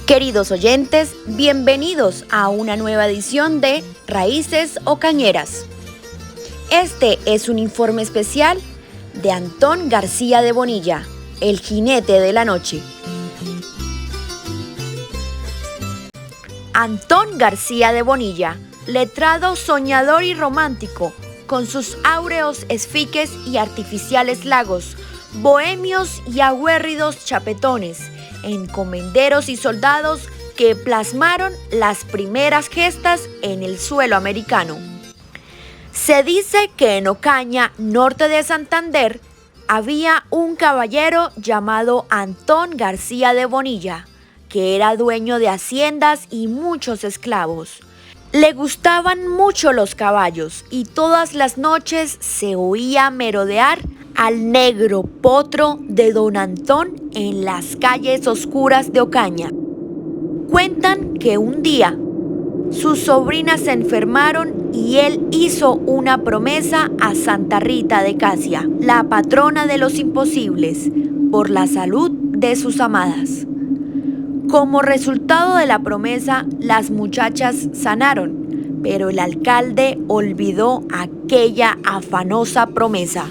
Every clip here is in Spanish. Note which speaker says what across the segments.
Speaker 1: Queridos oyentes, bienvenidos a una nueva edición de Raíces Ocañeras. Este es un informe especial de Antón García de Bonilla, el jinete de la noche. Antón García de Bonilla, letrado, soñador y romántico, con sus áureos esfiques y artificiales lagos, bohemios y aguerridos chapetones, encomenderos y soldados que plasmaron las primeras gestas en el suelo americano. Se dice que en Ocaña, norte de Santander, había un caballero llamado Antón García de Bonilla, que era dueño de haciendas y muchos esclavos. Le gustaban mucho los caballos y todas las noches se oía merodear al negro potro de don Antón en las calles oscuras de Ocaña. Cuentan que un día sus sobrinas se enfermaron y él hizo una promesa a Santa Rita de Casia, la patrona de los imposibles, por la salud de sus amadas. Como resultado de la promesa, las muchachas sanaron, pero el alcalde olvidó aquella afanosa promesa.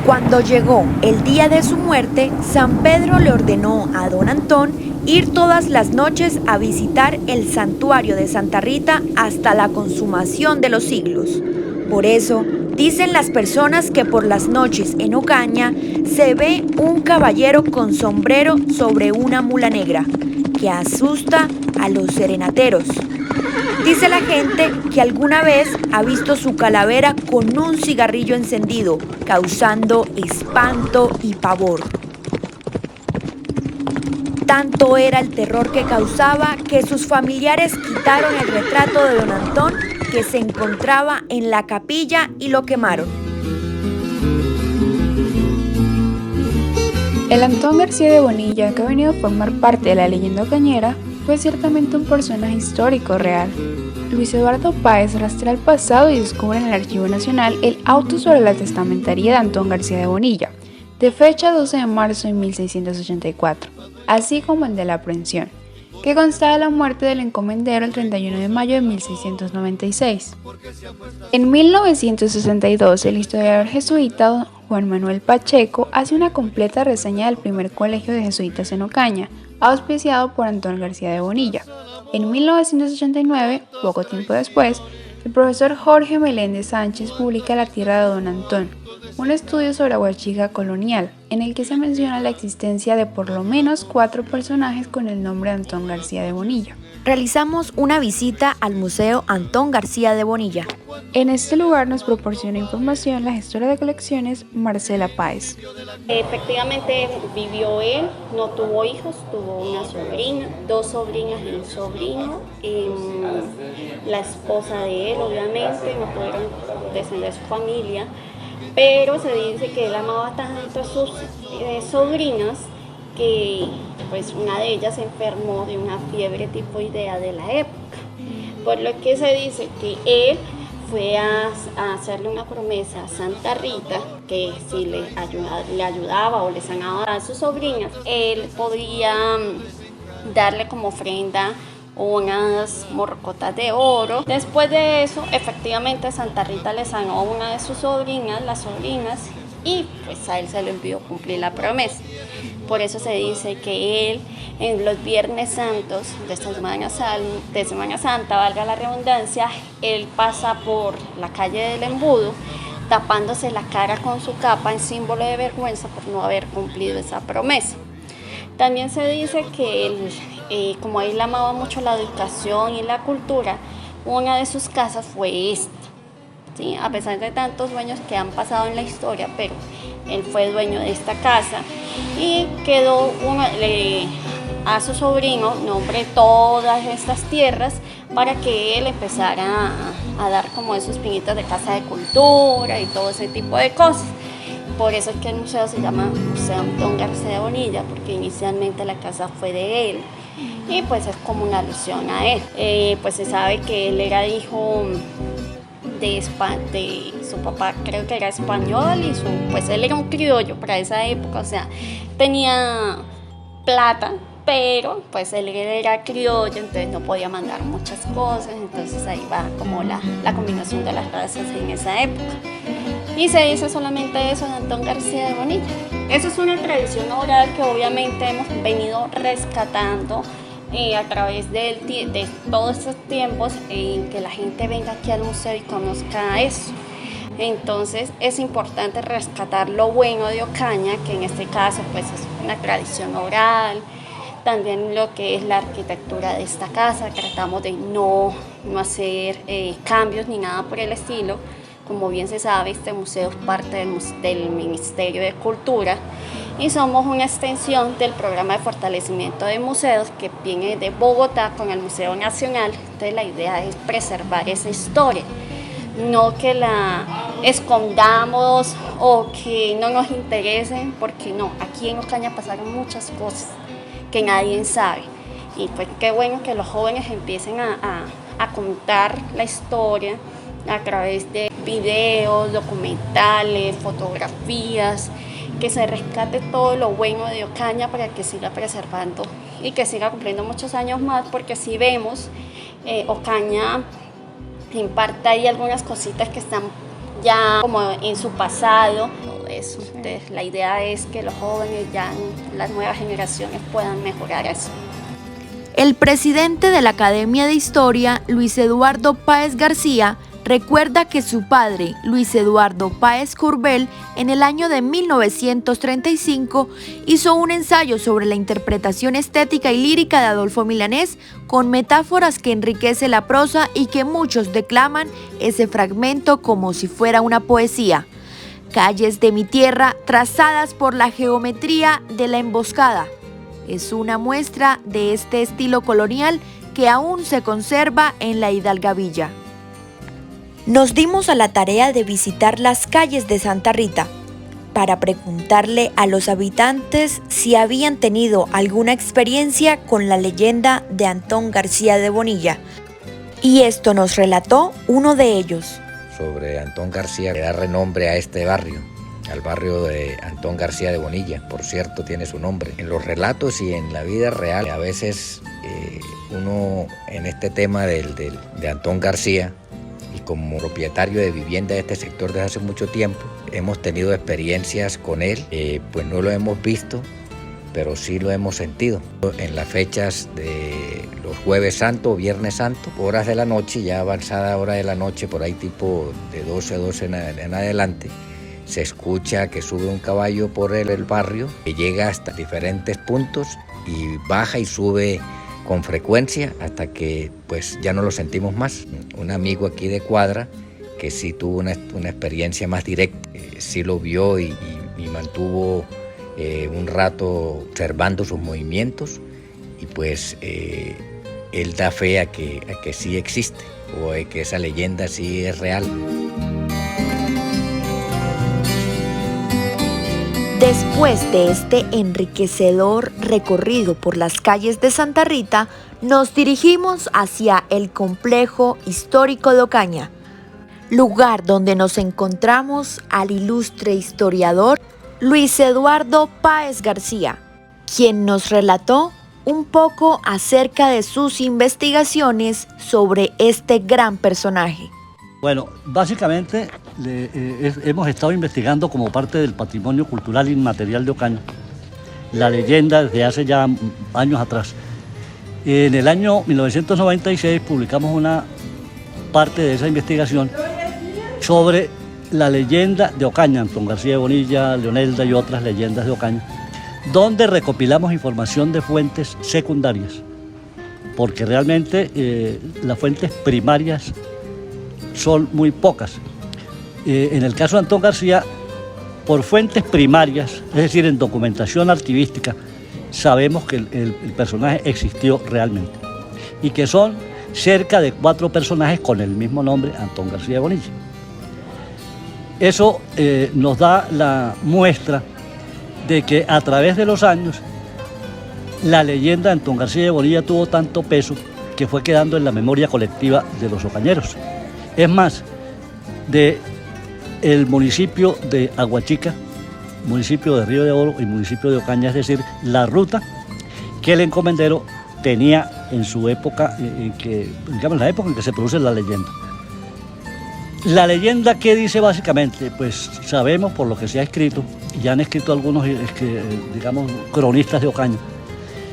Speaker 1: Cuando llegó el día de su muerte, San Pedro le ordenó a don Antón ir todas las noches a visitar el santuario de Santa Rita hasta la consumación de los siglos. Por eso, dicen las personas que por las noches en Ocaña se ve un caballero con sombrero sobre una mula negra, que asusta a los serenateros. Dice la gente que alguna vez ha visto su calavera con un cigarrillo encendido, causando espanto y pavor. Tanto era el terror que causaba que sus familiares quitaron el retrato de don Antón que se encontraba en la capilla y lo quemaron.
Speaker 2: El Antón García de Bonilla, que ha venido a formar parte de la leyenda ocañera, fue ciertamente un personaje histórico real. Luis Eduardo Páez rastrea el pasado y descubre en el Archivo Nacional el auto sobre la testamentaría de Antón García de Bonilla, de fecha 12 de marzo de 1684, así como el de la aprehensión, que constaba de la muerte del encomendero el 31 de mayo de 1696. En 1962, el historiador jesuita Juan Manuel Pacheco hace una completa reseña del primer colegio de jesuitas en Ocaña, auspiciado por Antón García de Bonilla. En 1989, poco tiempo después, el profesor Jorge Meléndez Sánchez publica La tierra de don Antón, un estudio sobre Huachica colonial, en el que se menciona la existencia de por lo menos 4 personajes con el nombre de Antón García de Bonilla.
Speaker 1: Realizamos una visita al Museo Antón García de Bonilla.
Speaker 2: En este lugar nos proporciona información la gestora de colecciones Marcela Páez.
Speaker 3: Efectivamente vivió él, no tuvo hijos, tuvo una sobrina, 2 sobrinas y un sobrino. La esposa de él obviamente no pudieron descender su familia, pero se dice que él amaba tanto a sus sobrinas que pues una de ellas se enfermó de una fiebre tifoidea de la época, por lo que se dice que él fue a hacerle una promesa a Santa Rita que si le ayudaba o le sanaba a sus sobrinas, él podía darle como ofrenda unas morrocotas de oro. Después de eso, efectivamente Santa Rita le sanó a una de sus sobrinas, las sobrinas, y pues a él se le envió cumplir la promesa. Por eso se dice que él en los Viernes Santos de Semana Santa, valga la redundancia, él pasa por la calle del Embudo tapándose la cara con su capa en símbolo de vergüenza por no haber cumplido esa promesa. También se dice que él, como él amaba mucho la educación y la cultura, una de sus casas fue esta. ¿Sí? A pesar de tantos dueños que han pasado en la historia, pero él fue dueño de esta casa y quedó a su sobrino nombre todas estas tierras para que él empezara a dar como esos pinitos de casa de cultura y todo ese tipo de cosas. Por eso es que el museo se llama Museo Antón García de Bonilla, porque inicialmente la casa fue de él y pues es como una alusión a él. Pues se sabe que él era hijo de su papá, creo que era español, y pues él era un criollo para esa época, o sea, tenía plata, pero pues él era criollo, entonces no podía mandar muchas cosas, entonces ahí va como la combinación de las razas en esa época. Y se dice solamente eso de Antón García de Bonilla. Eso es una tradición oral que obviamente hemos venido rescatando a través de todos estos tiempos en que la gente venga aquí al museo y conozca eso. Entonces es importante rescatar lo bueno de Ocaña, que en este caso pues es una tradición oral, también lo que es la arquitectura de esta casa. Tratamos de no hacer cambios ni nada por el estilo. Como bien se sabe, este museo es parte del Ministerio de Cultura y somos una extensión del programa de fortalecimiento de museos que viene de Bogotá con el Museo Nacional. Entonces la idea es preservar esa historia, no que la escondamos o que no nos interese, porque no, aquí en Ocaña pasaron muchas cosas que nadie sabe, y pues qué bueno que los jóvenes empiecen a contar la historia a través de videos, documentales, fotografías, que se rescate todo lo bueno de Ocaña para que siga preservando y que siga cumpliendo muchos años más, porque si vemos, Ocaña en parte hay algunas cositas que están ya como en su pasado, todo eso. Entonces la idea es que los jóvenes, ya las nuevas generaciones, puedan mejorar eso.
Speaker 1: El presidente de la Academia de Historia, Luis Eduardo Páez García, recuerda que su padre, Luis Eduardo Páez Curbel, en el año de 1935 hizo un ensayo sobre la interpretación estética y lírica de Adolfo Milanés, con metáforas que enriquece la prosa y que muchos declaman ese fragmento como si fuera una poesía. Calles de mi tierra trazadas por la geometría de la emboscada. Es una muestra de este estilo colonial que aún se conserva en la Hidalgavilla. Nos dimos a la tarea de visitar las calles de Santa Rita para preguntarle a los habitantes si habían tenido alguna experiencia con la leyenda de Antón García de Bonilla. Y esto nos relató uno de ellos.
Speaker 4: Sobre Antón García, que da renombre a este barrio, al barrio de Antón García de Bonilla. Por cierto, tiene su nombre. En los relatos y en la vida real, a veces uno en este tema de Antón García, y como propietario de vivienda de este sector desde hace mucho tiempo, hemos tenido experiencias con él, pues no lo hemos visto, pero sí lo hemos sentido. En las fechas de los Jueves Santo, Viernes Santo, horas de la noche, ya avanzada hora de la noche, por ahí tipo de 12 en adelante, se escucha que sube un caballo por el barrio, que llega hasta diferentes puntos y baja y sube con frecuencia hasta que pues ya no lo sentimos más. Un amigo aquí de cuadra que sí tuvo una experiencia más directa, sí lo vio y mantuvo un rato observando sus movimientos, y pues él da fe a que sí existe, o que esa leyenda sí es real.
Speaker 1: Después de este enriquecedor recorrido por las calles de Santa Rita, nos dirigimos hacia el complejo histórico de Ocaña, lugar donde nos encontramos al ilustre historiador Luis Eduardo Páez García, quien nos relató un poco acerca de sus investigaciones sobre este gran personaje.
Speaker 5: Bueno, básicamente hemos estado investigando como parte del patrimonio cultural inmaterial de Ocaña la leyenda desde hace ya años atrás. En el año 1996 publicamos una parte de esa investigación sobre la leyenda de Ocaña, Antón García de Bonilla, Leonelda y otras leyendas de Ocaña, donde recopilamos información de fuentes secundarias, porque realmente las fuentes primarias son muy pocas. En el caso de Antón García, por fuentes primarias, es decir, en documentación archivística, sabemos que el personaje existió realmente y que son cerca de 4 personajes con el mismo nombre, Antón García de Bonilla. Eso nos da la muestra de que a través de los años la leyenda de Antón García de Bonilla tuvo tanto peso que fue quedando en la memoria colectiva de los ocañeros. Es más, de el municipio de Aguachica, municipio de Río de Oro y municipio de Ocaña, es decir, la ruta que el encomendero tenía en su época, digamos, la época en que se produce la leyenda. La leyenda, ¿qué dice básicamente? Pues sabemos por lo que se ha escrito, ya han escrito algunos, digamos, cronistas de Ocaña.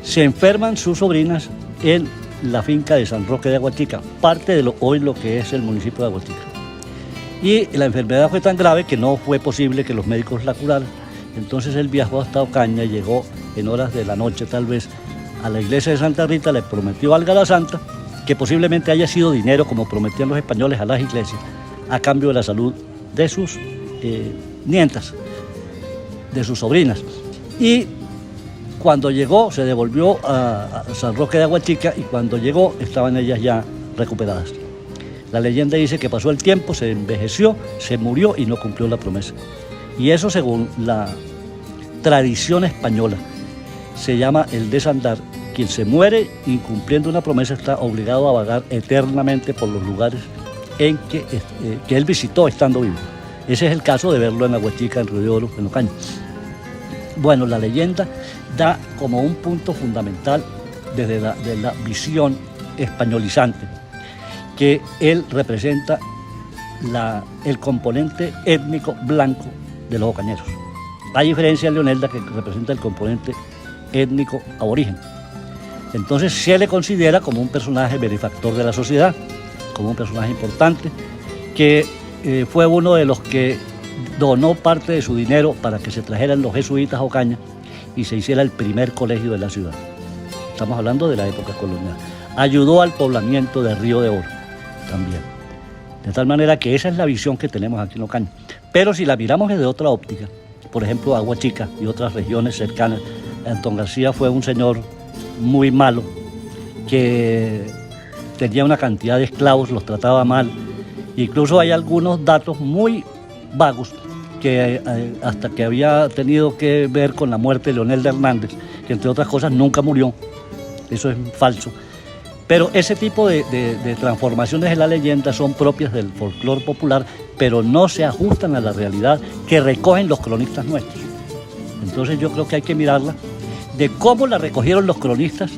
Speaker 5: Se enferman sus sobrinas en la finca de San Roque de Aguachica, parte de hoy lo que es el municipio de Aguachica. Y la enfermedad fue tan grave que no fue posible que los médicos la curaran. Entonces él viajó hasta Ocaña y llegó en horas de la noche tal vez a la iglesia de Santa Rita, le prometió algo a la santa, que posiblemente haya sido dinero, como prometían los españoles a las iglesias, a cambio de la salud de sus nietas, de sus sobrinas. Y cuando llegó, se devolvió a San Roque de Aguachica y cuando llegó estaban ellas ya recuperadas. La leyenda dice que pasó el tiempo, se envejeció, se murió y no cumplió la promesa. Y eso, según la tradición española, se llama el desandar. Quien se muere incumpliendo una promesa está obligado a vagar eternamente por los lugares en que él visitó estando vivo. Ese es el caso de verlo en Aguachica, en Río de Oro, en Ocaña. Bueno, la leyenda da como un punto fundamental desde la visión españolizante, que él representa el componente étnico blanco de los ocañeros. A diferencia de Leonelda, que representa el componente étnico aborigen. Entonces se le considera como un personaje benefactor de la sociedad, como un personaje importante, que fue uno de los que donó parte de su dinero para que se trajeran los jesuitas a Ocaña y se hiciera el primer colegio de la ciudad. Estamos hablando de la época colonial. Ayudó al poblamiento de Río de Oro también. De tal manera que esa es la visión que tenemos aquí en Ocaña. Pero si la miramos desde otra óptica, por ejemplo, Aguachica y otras regiones cercanas, Antón García fue un señor muy malo, que tenía una cantidad de esclavos, los trataba mal. Incluso hay algunos datos muy vagos que hasta que había tenido que ver con la muerte de Leonelda Hernández, que entre otras cosas nunca murió. Eso es falso. Pero ese tipo de transformaciones en la leyenda son propias del folclore popular, pero no se ajustan a la realidad que recogen los cronistas nuestros. Entonces yo creo que hay que mirarla de cómo la recogieron los cronistas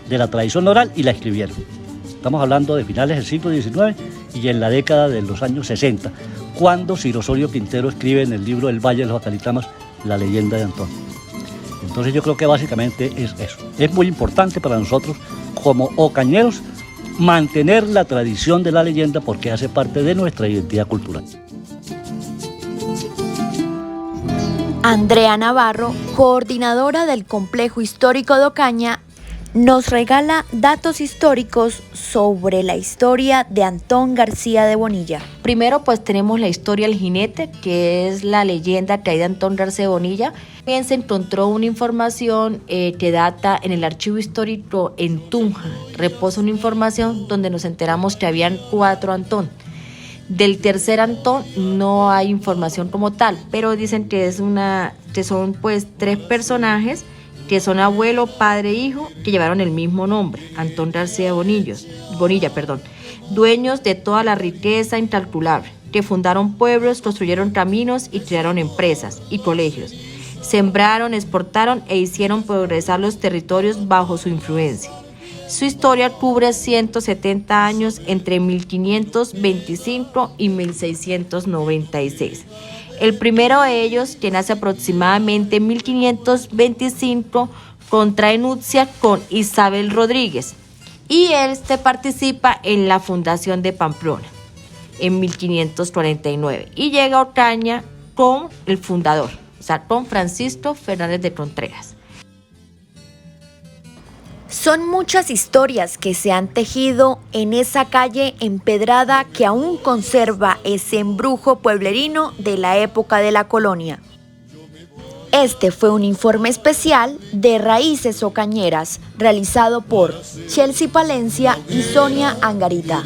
Speaker 5: de la tradición oral y la escribieron. Estamos hablando de finales del siglo XIX y en la década de los años 60, cuando Ciro Osorio Quintero escribe en el libro El Valle de los Jacalitamas la leyenda de Antón. Entonces yo creo que básicamente es eso. Es muy importante para nosotros como ocañeros mantener la tradición de la leyenda porque hace parte de nuestra identidad cultural.
Speaker 1: Andrea Navarro, coordinadora del Complejo Histórico de Ocaña, nos regala datos históricos sobre la historia de Antón García de Bonilla.
Speaker 6: Primero pues tenemos la historia del jinete, que es la leyenda que hay de Antón García de Bonilla. También se encontró una información que data en el archivo histórico en Tunja. Reposa una información donde nos enteramos que habían 4 Antón. Del tercer Antón no hay información como tal, pero dicen que son pues 3 personajes que son abuelo, padre e hijo, que llevaron el mismo nombre, Antón García Bonilla, dueños de toda la riqueza incalculable, que fundaron pueblos, construyeron caminos y crearon empresas y colegios, sembraron, exportaron e hicieron progresar los territorios bajo su influencia. Su historia cubre 170 años entre 1525 y 1696. El primero de ellos, que nace aproximadamente en 1525, contrae nupcias con Isabel Rodríguez y participa en la fundación de Pamplona en 1549 y llega a Ocaña con el fundador, o sea, con Francisco Fernández de Contreras.
Speaker 1: Son muchas historias que se han tejido en esa calle empedrada que aún conserva ese embrujo pueblerino de la época de la colonia. Este fue un informe especial de Raíces Ocañeras, realizado por Chelsea Palencia y Sonia Angarita.